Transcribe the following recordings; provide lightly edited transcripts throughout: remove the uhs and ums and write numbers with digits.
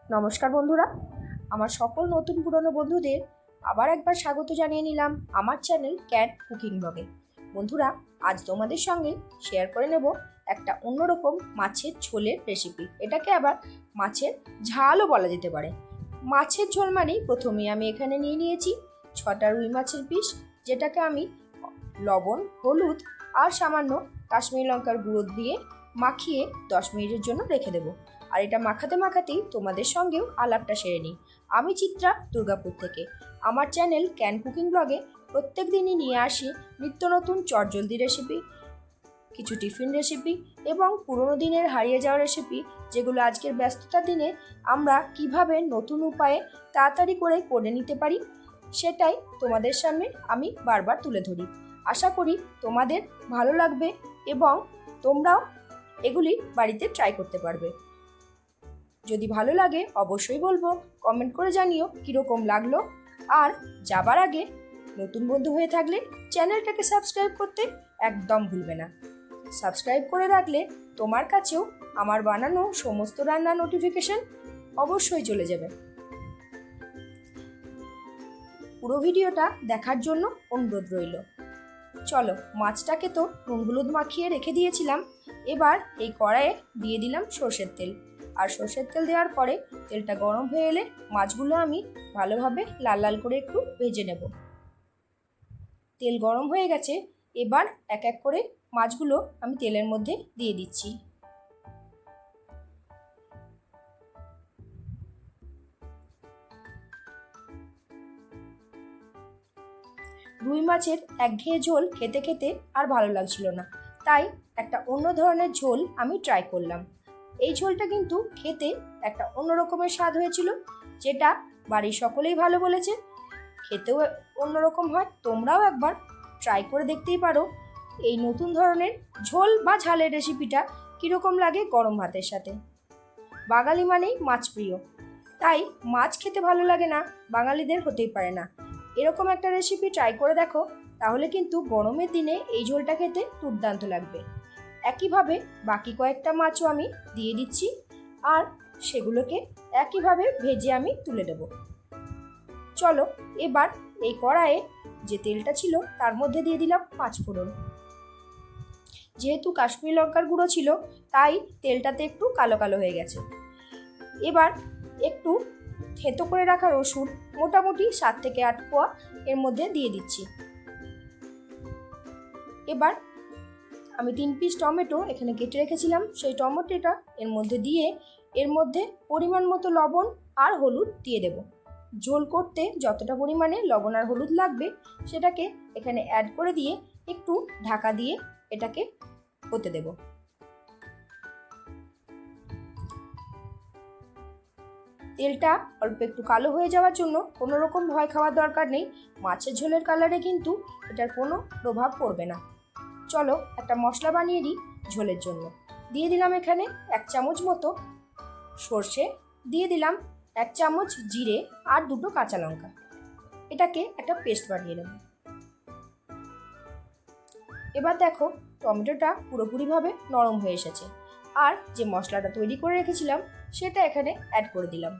নমস্কার বন্ধুরা, আমার সকল নতুন পুরনো বন্ধুদের আবার একবার স্বাগত জানিয়ে নিলাম আমার চ্যানেল ক্যাট কুকিং ব্লগে। বন্ধুরা, আজ তোমাদের সঙ্গে শেয়ার করে নেব একটা অন্যরকম মাছের ঝোলের রেসিপি। এটাকে আবার মাছের ঝালও বলা যেতে পারে। মাছের ঝোল মানেই প্রথমেই আমি এখানে নিয়ে নিয়েছি 6টা রুই মাছের পিস, যেটাকে আমি লবণ, হলুদ আর সামান্য কাশ্মীরি লঙ্কার গুঁড়ো দিয়ে মাখিয়ে 10 মিনিটের জন্য রেখে দেবো। আর এটা মাখাতে মাখাতেই তোমাদের সঙ্গেও আলাপটা সেরে নিই। আমি চিত্রা, দুর্গাপুর থেকে। আমার চ্যানেল ক্যান কুকিং ব্লগে প্রত্যেক দিনই নিয়ে আসি নিত্য নতুন চটজলদি রেসিপি, কিছু টিফিন রেসিপি এবং পুরোনো দিনের হারিয়ে যাওয়া রেসিপি, যেগুলো আজকের ব্যস্ততার দিনে আমরা কিভাবে নতুন উপায়ে তাড়াতাড়ি করে নিতে পারি, সেটাই তোমাদের সামনে আমি বারবার তুলে ধরি। আশা করি তোমাদের ভালো লাগবে এবং তোমরাও এগুলি বাড়িতে ট্রাই করতে পারবে। যদি ভালো লাগে অবশ্যই বলবো, কমেন্ট করে জানিও কীরকম লাগলো। আর যাবার আগে নতুন বন্ধু হয়ে থাকলে চ্যানেলটাকে সাবস্ক্রাইব করতে একদম ভুলবে না। সাবস্ক্রাইব করে রাখলে তোমার কাছেও আমার বানানো সমস্ত রান্নার নোটিফিকেশন অবশ্যই চলে যাবে। পুরো ভিডিওটা দেখার জন্য অনুরোধ রইল। চলো, মাছটাকে তো নুন হলুদ মাখিয়ে রেখে দিয়েছিলাম। এবার এই কড়াইয়ে দিয়ে দিলাম সর্ষের তেল। আর সর্ষের তেল দেওয়ার পরে তেলটা গরম হয়ে এলে মাছগুলো আমি ভালোভাবে লাল লাল করে একটু ভেজে নেব। তেল গরম হয়ে গেছে, এবার এক এক করে মাছগুলো আমি তেলের মধ্যে দিয়ে দিচ্ছি। রুই মাছের একঘেয়ে ঝোল খেতে খেতে আর ভালো লাগছিল না, তাই একটা অন্য ধরনের ঝোল আমি ট্রাই করলাম। এই ঝোলটা কিন্তু খেতে একটা অন্য রকমের স্বাদ হয়েছিল, যেটা বাড়ির সকলেই ভালো বলেছে। খেতেও অন্যরকম হয়। তোমরাও একবার ট্রাই করে দেখতেই পারো এই নতুন ধরনের ঝোল বা ঝালের রেসিপিটা কীরকম লাগে গরম ভাতের সাথে। বাঙালি মানেই মাছ প্রিয়, তাই মাছ খেতে ভালো লাগে না বাঙালিদের হতেই পারে না। এরকম একটা রেসিপি ট্রাই করে দেখো, তাহলে কিন্তু গরমের দিনে এই ঝোলটা খেতে দুর্দান্ত লাগবে। একইভাবে বাকি কয়েকটা মাছও আমি দিয়ে দিচ্ছি, আর সেগুলোকে একইভাবে ভেজে আমি তুলে দেব। চলো, এবার এই কড়াইয়ে যে তেলটা ছিল তার মধ্যে দিয়ে দিলাম 5 ফোড়ন। যেহেতু কাশ্মীরি লঙ্কার গুঁড়ো ছিল, তাই তেলটাতে একটু কালো কালো হয়ে গেছে। এবার একটু থেঁতো করে রাখা রসুন, মোটামুটি 7 থেকে 8 কোয়া, এর মধ্যে দিয়ে দিচ্ছি। এবার আমি 3 পিস টমেটো এখানে কেটে রেখেছিলাম, সেই টমেটোটা এর মধ্যে দিয়ে এর মধ্যে পরিমাণ মতো লবণ আর হলুদ দিয়ে দেব। ঝোল করতে যতটা পরিমাণে লবণ আর হলুদ লাগবে সেটাকে এখানে অ্যাড করে দিয়ে একটু ঢাকা দিয়ে এটাকে হতে দেব। তেলটা অল্প একটু কালো হয়ে যাওয়ার জন্য কোনো রকম ভয় খাওয়ার দরকার নেই। মাছের ঝোলের কালারে কিন্তু এটার কোনো প্রভাব পড়বে না। চলো, একটা মশলা বানিয়ে দিই ঝোলের জন্য। দিয়ে দিলাম এখানে 1 চামচ মতো সর্ষে, দিয়ে দিলাম 1 চামচ জিরে আর 2টো কাঁচা লঙ্কা। এটাকে একটা পেস্ট বানিয়ে নেব। এবার দেখো টমেটোটা পুরোপুরিভাবে নরম হয়ে এসেছে, আর যে মশলাটা তৈরি করে রেখেছিলাম সেটা এখানে অ্যাড করে দিলাম।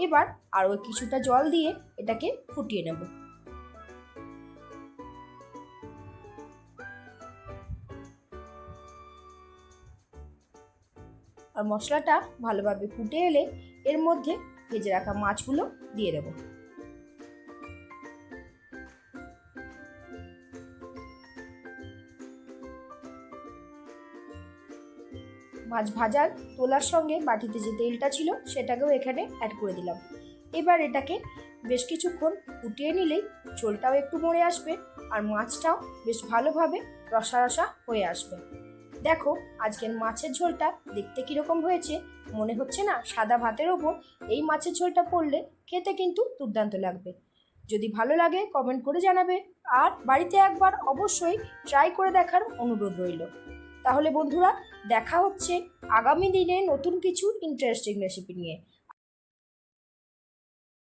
এবার আরও কিছুটা জল দিয়ে এটাকে ফুটিয়ে নেব। আর মশলাটা ভালোভাবে ফুটে এলে এর মধ্যে ভেজে রাখা মাছগুলো দিয়ে দেব। মাছ ভাজার তোলার সঙ্গে বাটিতে যে তেলটা ছিল সেটাকেও এখানে অ্যাড করে দিলাম। এবার এটাকে বেশ কিছুক্ষণ ফুটিয়ে নিলেই ঝোলটাও একটু মরে আসবে আর মাছটাও বেশ ভালোভাবে রসা রসা হয়ে আসবে। দেখো আজকের মাছের ঝোলটা দেখতে কীরকম হয়েছে, মনে হচ্ছে না সাদা ভাতের ওপর এই মাছের ঝোলটা পড়লে খেতে কিন্তু দুর্দান্ত লাগবে। যদি ভালো লাগে কমেন্ট করে জানাবে, আর বাড়িতে একবার অবশ্যই ট্রাই করে দেখার অনুরোধ রইল। তাহলে বন্ধুরা, দেখা হচ্ছে আগামী দিনে নতুন কিছু ইন্টারেস্টিং রেসিপি নিয়ে।